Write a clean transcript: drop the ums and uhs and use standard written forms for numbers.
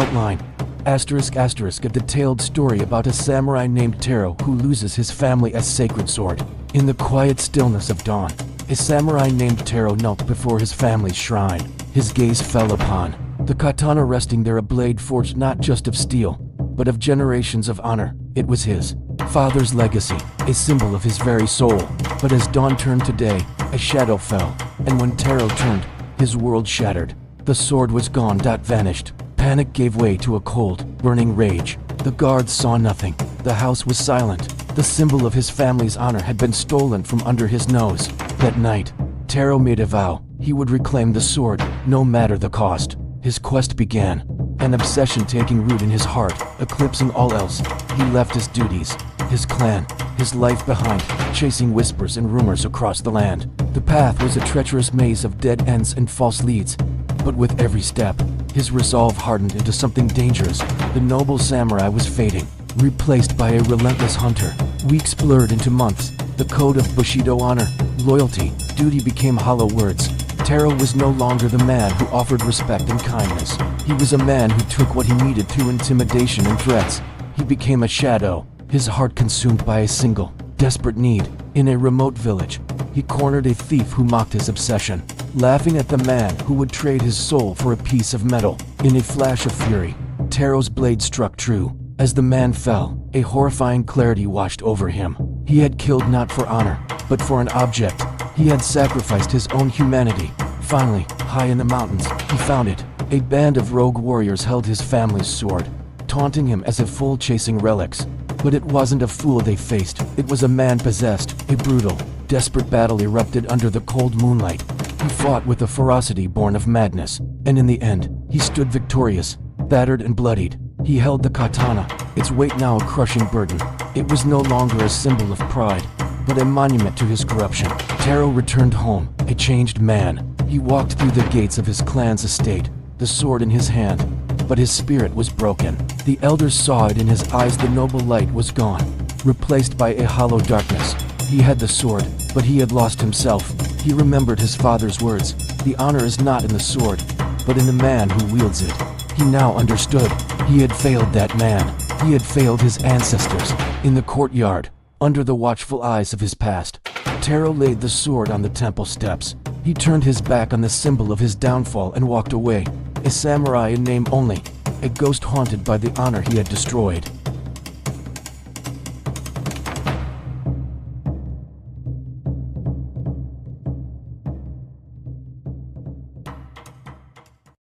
outline. ***, a detailed story about a samurai named Taro who loses his family as sacred sword. In the quiet stillness of dawn, a samurai named Taro knelt before his family's shrine. His gaze fell upon the katana resting there, a blade forged not just of steel, but of generations of honor. It was his father's legacy, a symbol of his very soul. But as dawn turned to day, a shadow fell, and when Taro turned, his world shattered. The sword was gone, vanished. Panic gave way to a cold, burning rage. The guards saw nothing. The house was silent. The symbol of his family's honor had been stolen from under his nose. That night, Taro made a vow. He would reclaim the sword, no matter the cost. His quest began, an obsession taking root in his heart, eclipsing all else. He left his duties, his clan, his life behind, chasing whispers and rumors across the land. The path was a treacherous maze of dead ends and false leads, but with every step, his resolve hardened into something dangerous. The noble samurai was fading, replaced by a relentless hunter. Weeks blurred into months. The code of Bushido honor, loyalty, duty became hollow words. Taro was no longer the man who offered respect and kindness. He was a man who took what he needed through intimidation and threats. He became a shadow, his heart consumed by a single, desperate need. In a remote village, he cornered a thief who mocked his obsession, laughing at the man who would trade his soul for a piece of metal. In a flash of fury, Taro's blade struck true. As the man fell, a horrifying clarity washed over him. He had killed not for honor, but for an object. He had sacrificed his own humanity. Finally, high in the mountains, he found it. A band of rogue warriors held his family's sword, taunting him as a fool chasing relics. But it wasn't a fool they faced. It was a man possessed. A brutal, desperate battle erupted under the cold moonlight. He fought with a ferocity born of madness, and in the end, he stood victorious, battered and bloodied. He held the katana, its weight now a crushing burden. It was no longer a symbol of pride, but a monument to his corruption. Taro returned home, a changed man. He walked through the gates of his clan's estate, the sword in his hand, but his spirit was broken. The elders saw it in his eyes. The noble light was gone, replaced by a hollow darkness. He had the sword, but he had lost himself. He remembered his father's words. The honor is not in the sword, but in the man who wields it. He now understood. He had failed that man. He had failed his ancestors. In the courtyard, under the watchful eyes of his past, Taro laid the sword on the temple steps. He turned his back on the symbol of his downfall and walked away. A samurai in name only, a ghost haunted by the honor he had destroyed.